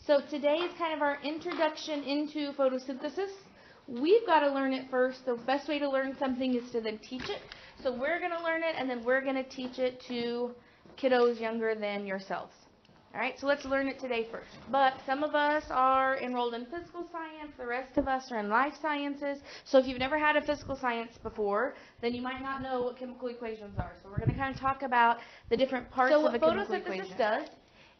So today is kind of our introduction into photosynthesis. We've got to learn it first. The best way to learn something is to then teach it. So we're going to learn it, and then we're going to teach it to kiddos younger than yourselves. All right, so let's learn it today first. But some of us are enrolled in physical science. The rest of us are in life sciences. So if you've never had a physical science before, then you might not know what chemical equations are. So we're going to kind of talk about the different parts of a chemical equation. So what photosynthesis does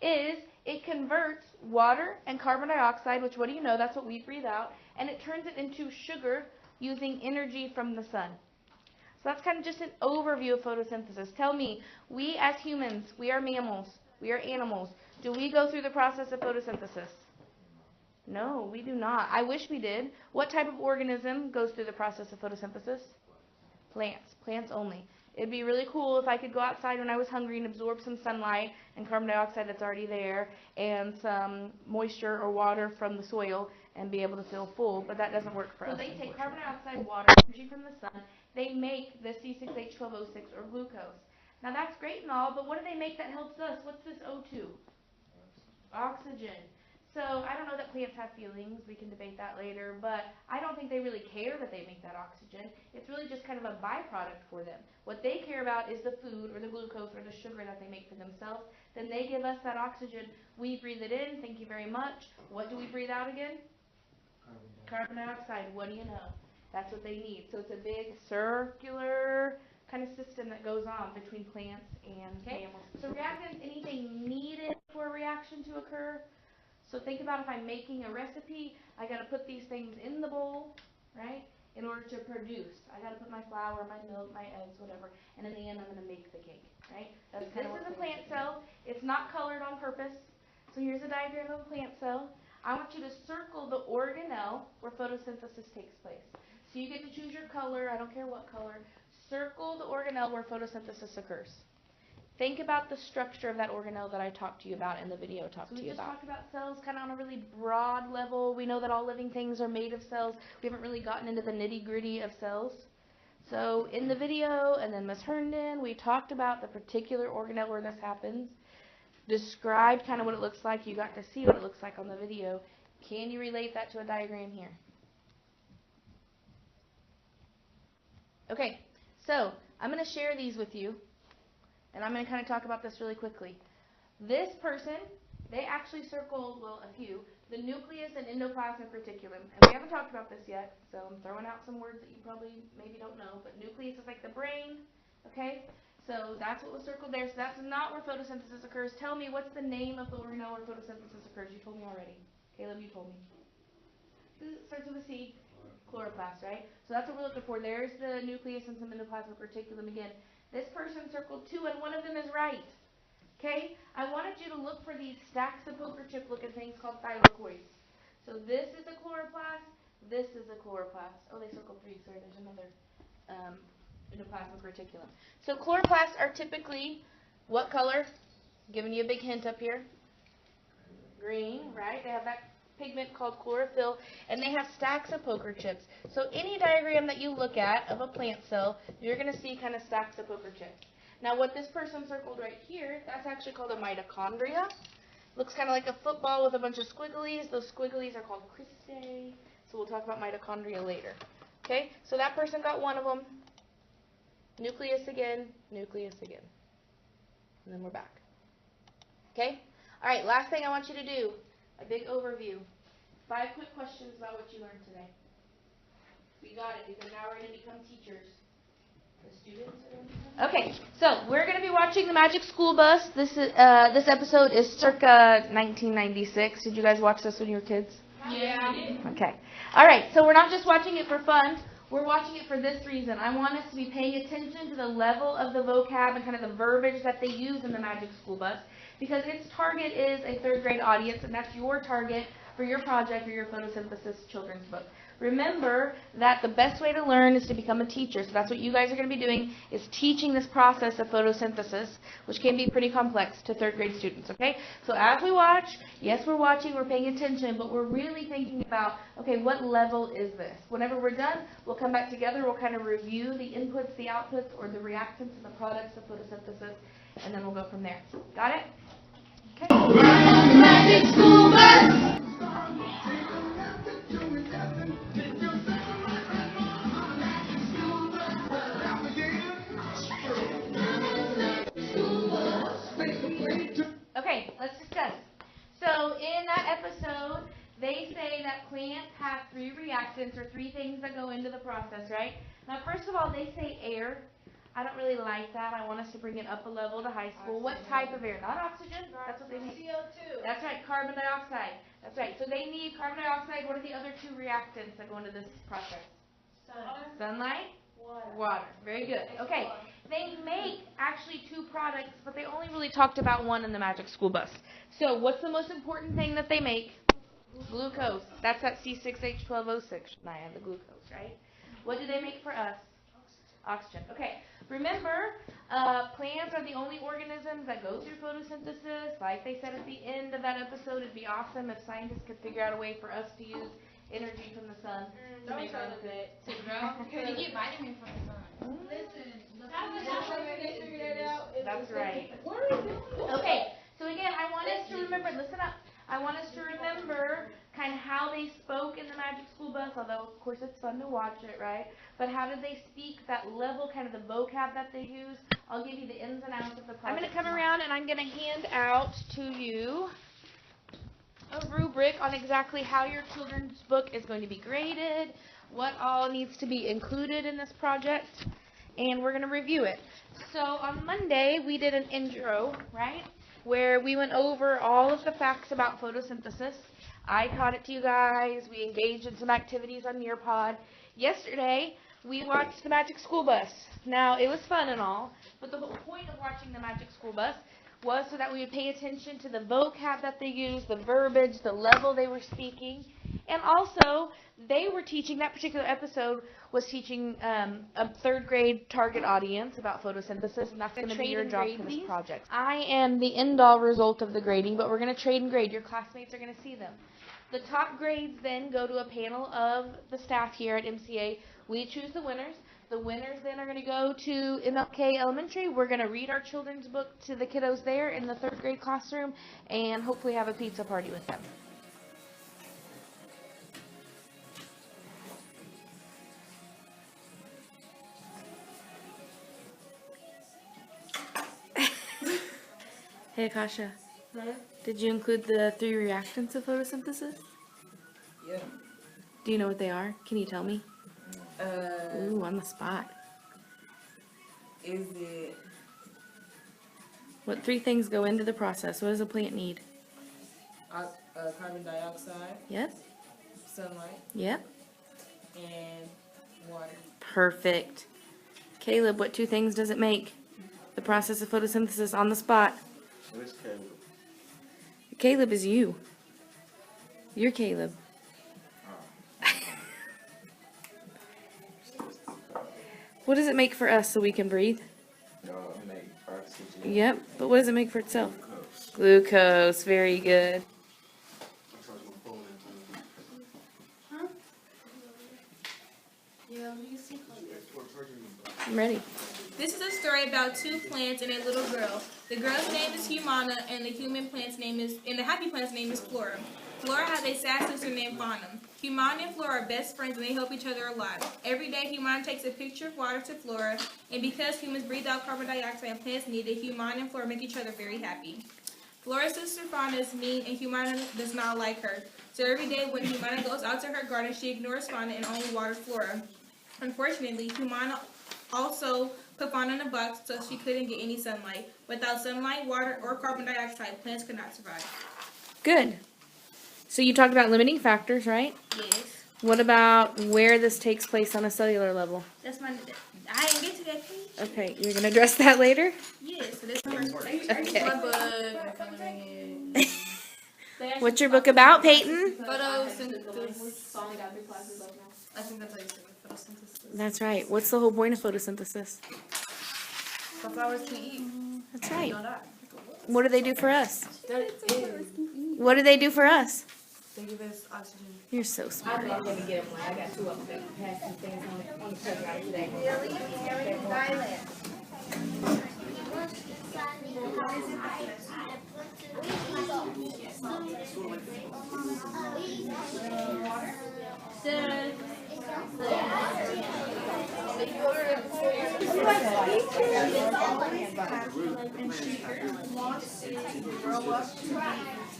is it converts water and carbon dioxide, which what do you know? That's what we breathe out. And it turns it into sugar using energy from the sun. So that's kind of just an overview of photosynthesis. Tell me, we as humans, we are mammals, we are animals. Do we go through the process of photosynthesis? No, we do not. I wish we did. What type of organism goes through the process of photosynthesis? Plants. Plants only. It'd be really cool if I could go outside when I was hungry and absorb some sunlight and carbon dioxide that's already there and some moisture or water from the soil and be able to feel full, but that doesn't work for us. So they take carbon dioxide, water, energy from the sun. They make the C6H12O6 or glucose. Now that's great and all, but what do they make that helps us? What's this O2? Oxygen. So I don't know that plants have feelings. We can debate that later, but I don't think they really care that they make that oxygen. It's really just kind of a byproduct for them. What they care about is the food or the glucose or the sugar that they make for themselves. Then they give us that oxygen. We breathe it in. Thank you very much. What do we breathe out again? Carbon dioxide. What do you know? That's what they need. So it's a big circular kind of system that goes on between plants and mammals. So reactants, anything needed for a reaction to occur. So think about if I'm making a recipe, I got to put these things in the bowl, right, in order to produce. I got to put my flour, my milk, my eggs, whatever, and in the end I'm going to make the cake, right? This is a plant cell. It's not colored on purpose. So here's a diagram of a plant cell. I want you to circle the organelle where photosynthesis takes place. So you get to choose your color. I don't care what color. Circle the organelle where photosynthesis occurs. Think about the structure of that organelle that I talked to you about in the video So we just talked about cells kind of on a really broad level. We know that all living things are made of cells. We haven't really gotten into the nitty-gritty of cells. So in the video, and then Ms. Herndon, we talked about the particular organelle where this happens. Described kind of what it looks like. You got to see what it looks like on the video. Can you relate that to a diagram here? Okay, so I'm going to share these with you. And I'm going to kind of talk about this really quickly. This person, they actually circled, well, a few, the nucleus and endoplasmic reticulum. And we haven't talked about this yet, so I'm throwing out some words that you probably maybe don't know. But nucleus is like the brain, okay? So that's what was circled there. So that's not where photosynthesis occurs. Tell me, what's the name of the organelle where photosynthesis occurs? You told me already. Caleb, you told me. It starts with a C. Chloroplast, right? So that's what we're looking for. There's the nucleus and some endoplasmic reticulum again. This person circled two, and one of them is right. Okay? I wanted you to look for these stacks of poker chip looking things called thylakoids. So this is a chloroplast. This is a chloroplast. Oh, they circled three. Sorry, there's another endoplasmic reticulum. So chloroplasts are typically what color? Giving you a big hint up here. Green, right? They have that pigment called chlorophyll, and they have stacks of poker chips. So any diagram that you look at of a plant cell, you're going to see kind of stacks of poker chips. Now what this person circled right here, that's actually called a mitochondria. Looks kind of like a football with a bunch of squigglies. Those squigglies are called cristae. So we'll talk about mitochondria later. Okay, so that person got one of them. Nucleus again, nucleus again. And then we're back. Okay? All right, last thing I want you to do. A big overview. 5 quick questions about what you learned today. We got it, because now we're going to become teachers. The students are going to become teachers. Okay, so we're going to be watching The Magic School Bus. This episode is circa 1996. Did you guys watch this when you were kids? Yeah. Okay. All right, so we're not just watching it for fun. We're watching it for this reason. I want us to be paying attention to the level of the vocab and kind of the verbiage that they use in The Magic School Bus, because its target is a 3rd grade audience, and that's your target for your project or your photosynthesis children's book. Remember that the best way to learn is to become a teacher. So that's what you guys are going to be doing, is teaching this process of photosynthesis, which can be pretty complex to 3rd grade students, okay? So as we watch, yes, we're watching, we're paying attention, but we're really thinking about, okay, what level is this? Whenever we're done, we'll come back together, we'll kind of review the inputs, the outputs, or the reactants and the products of photosynthesis, and then we'll go from there. Got it? Okay. Magic School Bus. Okay, let's discuss. So in that episode, they say that plants have 3 reactants or 3 things that go into the process, right? Now, first of all, they say air. I don't really like that. I want us to bring it up a level to high school. What type of air? Not oxygen. That's what they need. CO2. That's right, carbon dioxide. That's right. So they need carbon dioxide. What are the other 2 reactants that go into this process? Sunlight. Water. Very good. Okay. They make actually 2 products, but they only really talked about one in the Magic School Bus. So what's the most important thing that they make? Glucose. That's that C6H12O6, Naya, the glucose, right? What do they make for us? Oxygen. Okay. Remember, plants are the only organisms that go through photosynthesis. Like they said at the end of that episode, it'd be awesome if scientists could figure out a way for us to use energy from the sun to make our food. To grow? Because you get vitamin from the sun. Listen, that's right. Okay, so again, I want us to remember, listen up. I want us to remember kind of how they spoke in the Magic School Bus, although of course it's fun to watch it, right? But how did they speak, that level, kind of the vocab that they use? I'll give you the ins and outs of the project. I'm going to come around and I'm going to hand out to you a rubric on exactly how your children's book is going to be graded, what all needs to be included in this project, and we're going to review it. So on Monday, we did an intro, right, where we went over all of the facts about photosynthesis. I taught it to you guys. We engaged in some activities on Nearpod. Yesterday, we watched the Magic School Bus. Now, it was fun and all, but the whole point of watching the Magic School Bus was so that we would pay attention to the vocab that they used, the verbiage, the level they were speaking, and also they were teaching, that particular episode was teaching a 3rd grade target audience about photosynthesis, and that's going to be your job for this project. I am the end-all result of the grading, but we're going to trade and grade. Your classmates are going to see them. The top grades then go to a panel of the staff here at MCA. We choose the winners. The winners then are going to go to MLK Elementary. We're going to read our children's book to the kiddos there in the 3rd grade classroom and hopefully have a pizza party with them. Hey, Akasha. Huh? Did you include the 3 reactants of photosynthesis? Yeah. Do you know what they are? Can you tell me? Ooh, on the spot. Is it What 3 things go into the process? What does a plant need? carbon dioxide, Yep. sunlight, Yep. and water? Perfect. Caleb, what 2 things does it make? The process of photosynthesis on the spot. Where's Caleb? Caleb is you. You're Caleb. What does it make for us so we can breathe? Make oxygen. Yep, but what does it make for itself? Glucose. Very good. I'm ready. This is a story about 2 plants and a little girl. The girl's name is Humana, and the happy plant's name is Flora. Flora has a sad sister named Fauna. Humana and Flora are best friends and they help each other a lot. Every day, Humana takes a picture of water to Flora, and because humans breathe out carbon dioxide and plants need it, Humana and Flora make each other very happy. Flora's sister Fauna is mean, and Humana does not like her. So every day when Humana goes out to her garden, she ignores Fauna and only waters Flora. Unfortunately, Humana also put Fauna in a box so she couldn't get any sunlight. Without sunlight, water, or carbon dioxide, plants could not survive. Good. So you talked about limiting factors, right? Yes. What about where this takes place on a cellular level? That's my. I didn't get to that page. Okay, you're going to address that later? Yes. So that's my first page. Okay. My book. Coloring it. What's your book about, Peyton? Photosynthesis. I think that's how you say it. Photosynthesis. That's right. What's the whole point of photosynthesis? The flowers can eat. That's right. Don't die. What do they do for us? What do they do for us? They give us oxygen. You're so smart. I'm going to get them. I got 2 of them. Pass some things on the playground today. wants to grow up to be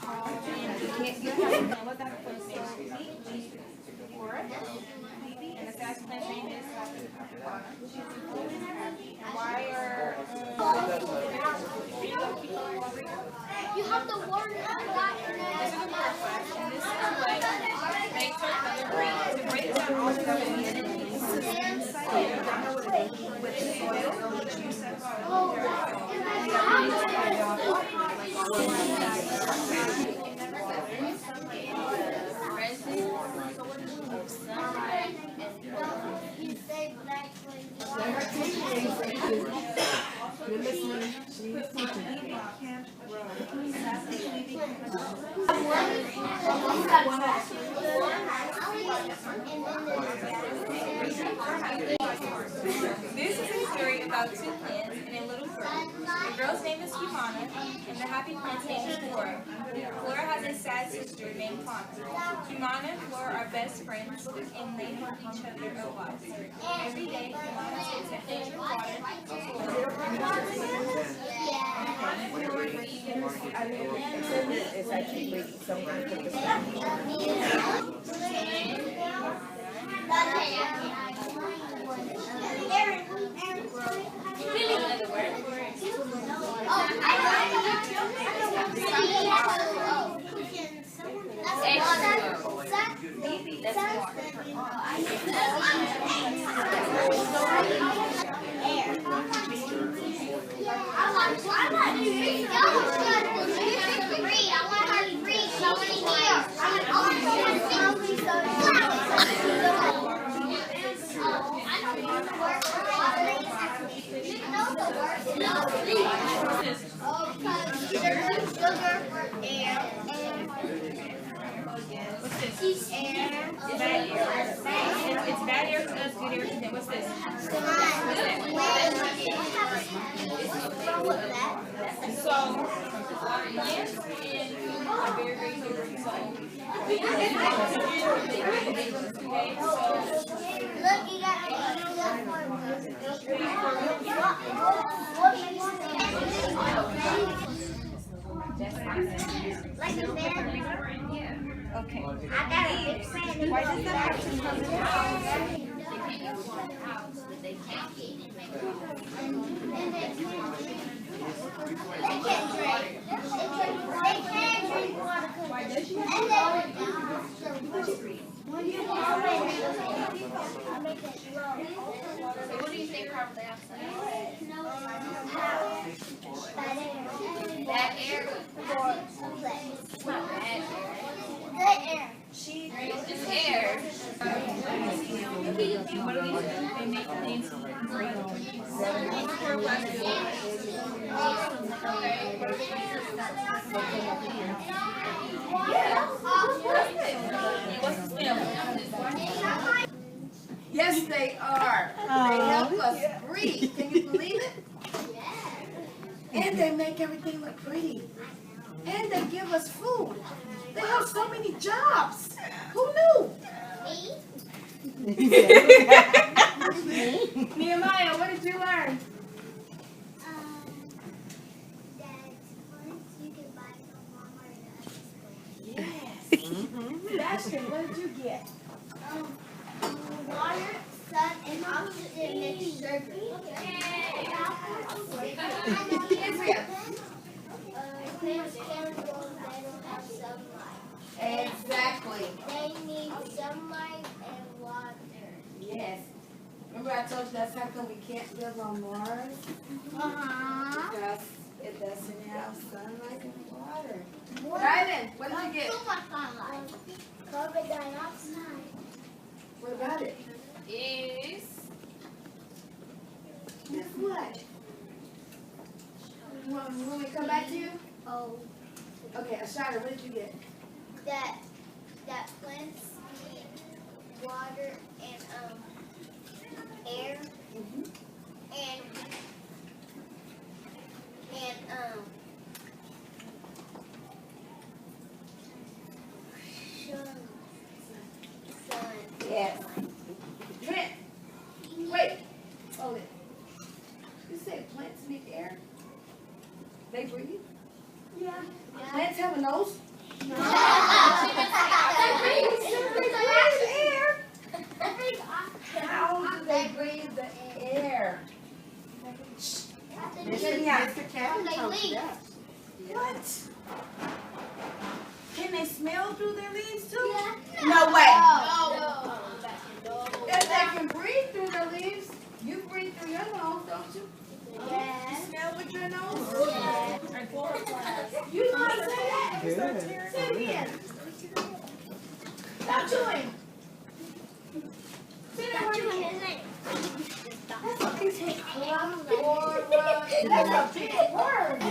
tall and can't get what that first name is? Flora. And the sass plant's name is why are You have to warn them that and this is the way makes her color green. To break down all the ingredients with soil, You're listening. She's teaching. This is a story about two plants and a little girl. The girl's name is Humana, and the happy plant's name is Flora. Flora has a sad sister named Fauna. Humana and Flora are best friends, and they help each other a lot. Every day, Humana takes a pitcher of water to It's actually pretty. So I'm going to put this down. It's bad air to us, good air to them. What's this? So, plants and food are very, very different. So, Look, you got like a bear. Okay. I got a big fan. Why does that have to come out? They can't drink. They can't drink water. Why does she And have they What do you think carbon dioxide? Bad air. It's not bad. Good air. It's just air. what do these do? They make things green. What's the smell? Yes, they are. They help us breathe. Can you believe it? And they make everything look pretty. And they give us food. They have so many jobs. Who knew? Nehemiah, what did you learn? That once you can buy from Walmart and Yes. Sebastian, what did you get? water, sun, and oxygen mixed sugar. Plants can't grow if they don't have sunlight. Exactly. They need sunlight and water. Yes. Remember I told you that's how come we can't live on Mars? Because it doesn't have sunlight and water. Rylan, what did you get? Too much sunlight. Carbon dioxide. What about it? Is Guess what? Want me to come back to you? Oh, Okay, Ashada, what did you get? that plants need water and air and sun. Yes. Trent, wait. Hold it. plants need air? They breathe? Yeah. Plants have a nose? No. How do they breathe the air? They What? Can they smell through their leaves too? Yeah. No way. No. If they can breathe through their leaves, you breathe through your nose, don't you? Yeah. You smell with your nose? Yeah. You know how to say that? Good. Say it again. Stop chewing. Say that word again. That's a big word.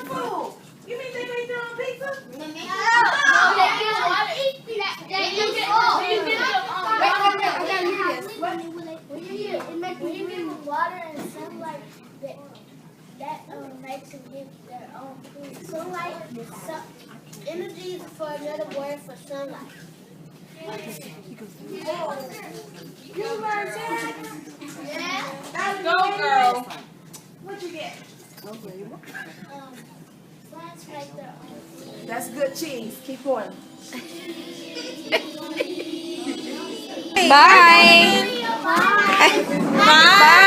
Food. You mean they make their own pizza? When you give them water and sunlight, that makes them give their own food. Sunlight, energy is for another word for sunlight. You learned that? Yeah. Go, girl. What'd you get? Plants make their own food. That's good cheese. Keep going. Bye. Bye. Bye.